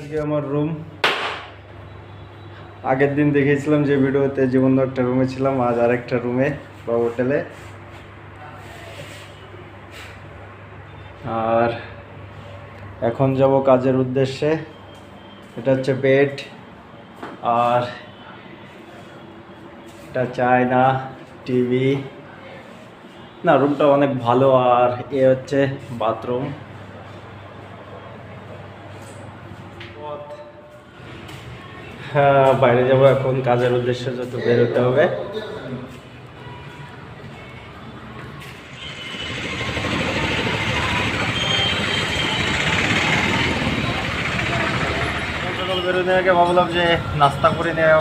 আজকে আমার রুম আগের দিন দেখিয়েছিলাম যে ভিডিওতে জীবন একটা রুমে ছিলাম, আজ আরেকটা রুমে বা হোটেলে। আর এখন যাব কাজের উদ্দেশ্যে। এটা হচ্ছে বেড, আর এটা চায়না টিভি, না রুমটা অনেক ভালো। আর এ হচ্ছে বাথরুম। হ্যাঁ, বাইরে যাব এখন কাজের উদ্দেশ্যে, যত বেরোতে হবে। সকাল বেরোতে আগে ভাবলাম যে নাস্তা করে নেওয়া,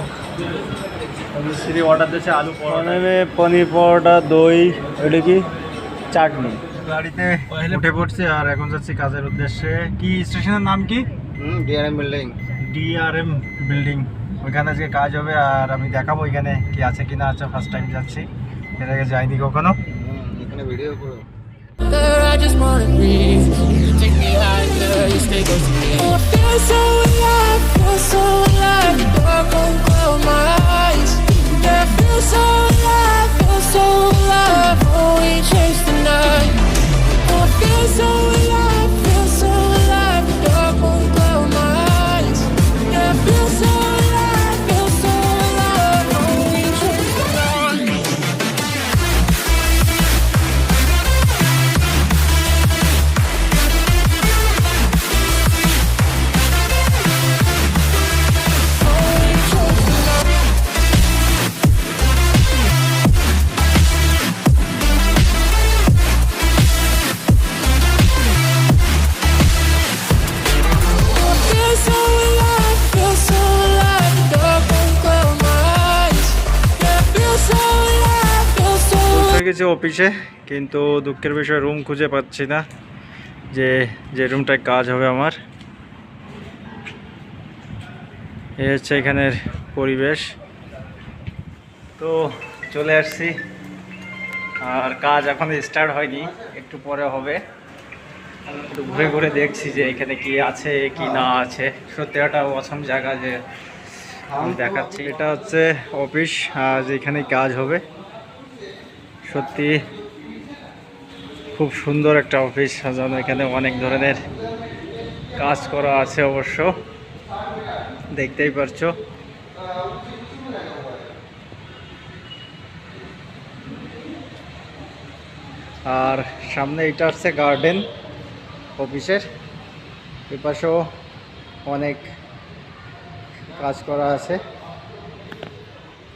মিস্ত্রি অর্ডার দিয়েছে আলু পরোটা, পনির পরোটা, দই, এটা কি চাটনি। গাড়িতে উঠে পড়ছি আর এখন যাচ্ছি কাজের উদ্দেশ্যে। কি স্টেশনের নাম কি? DRM building. ডিআরএম বিল্ডিং, ওইখানে আজকে কাজ হবে। আর আমি দেখাবো এখানে কি আছে কিনা। আছে, ফার্স্ট টাইম যাচ্ছি, এর আগে যাইনি কখনো। এখানে ভিডিও করো। I just wanna breathe. You take me higher, you stay close to me. I feel so alive, feel so alive. The dark won't cloud my eyes. Yeah, I feel so alive, feel so alive. Oh, we chase the night. I feel so alive, feel so alive. The dark won't cloud my eyes. Yeah, I feel so alive, feel so alive. Oh, we chase the night. গেছি অফিসে, কিন্তু দুঃখের বিষয় room খুঁজে পাচ্ছি না, যে রুমটায় কাজ হবে আমার। এই হচ্ছে এখানের পরিবেশ। তো চলে আসছি, আর কাজ এখন স্টার্ট হয়নি, একটু পরে হবে। একটু ঘুরে ঘুরে দেখছি যে এখানে কি আছে কি না আছে। সত্যি একটা অসম জায়গা, যে আমি দেখাচ্ছি। এটা হচ্ছে অফিস, আর এখানে কাজ হবে। সত্যি খুব সুন্দর একটা অফিস সাজানো, এখানে অনেক ধরনের কাজ করা আছে অবশ্য, দেখতেই পারছো। আর সামনে এটা হচ্ছে গার্ডেন অফিসের, এপাশেও অনেক কাজ করা আছে।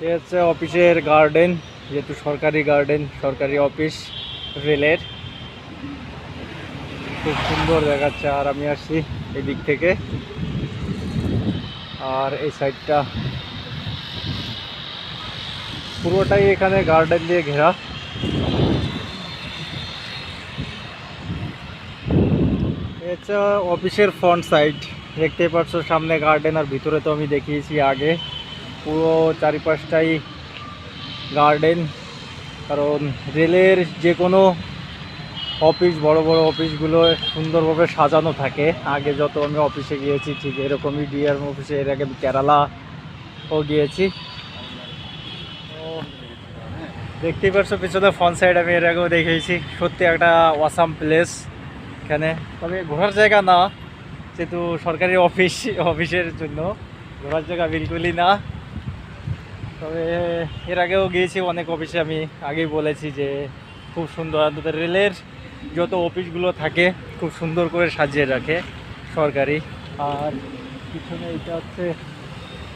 এ হচ্ছে অফিসের গার্ডেন, যেহেতু সরকারি গার্ডেন, সরকারি অফিস রেলের, খুব সুন্দর দেখাচ্ছে। আর আমি আসছি এই দিক থেকে, আর এই সাইডটা পুরোটাই এখানে গার্ডেন দিয়ে ঘেরা। হচ্ছে অফিসের ফ্রন্ট সাইড, দেখতেই পাচ্ছ সামনে গার্ডেন, আর ভিতরে তো আমি দেখিয়েছি আগে। পুরো চারিপাশটাই গার্ডেন, কারণ রেলের যে কোনো অফিস, বড় বড় অফিসগুলো সুন্দরভাবে সাজানো থাকে। আগে যত আমি অফিসে গিয়েছি ঠিক এরকমই ডিআরএম অফিসে, এর আগে কেরালাও গিয়েছি। তো দেখতেই পাচ্ছ পিছনে ফ্রন্ট সাইড, আমি এর আগেও দেখেছি। সত্যি একটা অসাম প্লেস এখানে, তবে ঘোরার জায়গা না, যেহেতু সরকারি অফিসের জন্য ঘোরার জায়গা বিলকুলই না। তবে এর আগেও গিয়েছি অনেক অফিসে, আমি আগেই বলেছি যে খুব সুন্দর। রেলের যত অফিসগুলো থাকে খুব সুন্দর করে সাজিয়ে রাখে সরকারি। আর পিছনে এটা হচ্ছে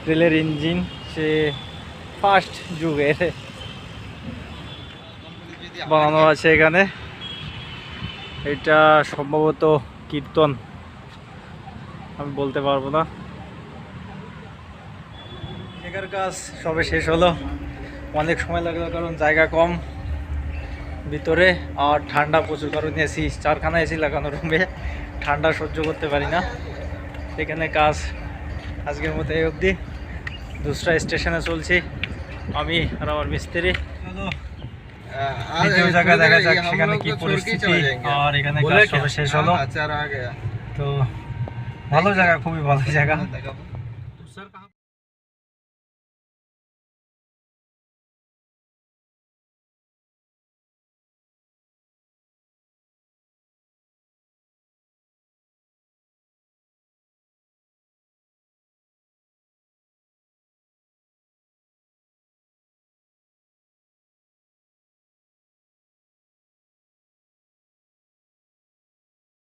রেলের ইঞ্জিন, সে ফার্স্ট যুগের বানানো আছে এখানে। এটা সম্ভবত কীর্তন, আমি বলতে পারবো না। জায়গার কাজ সবে শেষ হলো, অনেক সময় লাগলো কারণ জায়গা কম ভিতরে, আর ঠান্ডা প্রচুর, কারণ এসি, 4খানা এসি লাগানো রুমে, ঠান্ডা সহ্য করতে পারি না। এখানে কাজ আজকের মতো এই অবধি। দুসরা স্টেশনে চলছি আমি আর আমার মিস্ত্রি। দ্বিতীয় জায়গায় দেখা যাক সেখানে কি পরিস্থিতি। আর এখানে কাজ সবে শেষ হলো, তো ভালো জায়গা, খুবই ভালো জায়গা। দেখাবো।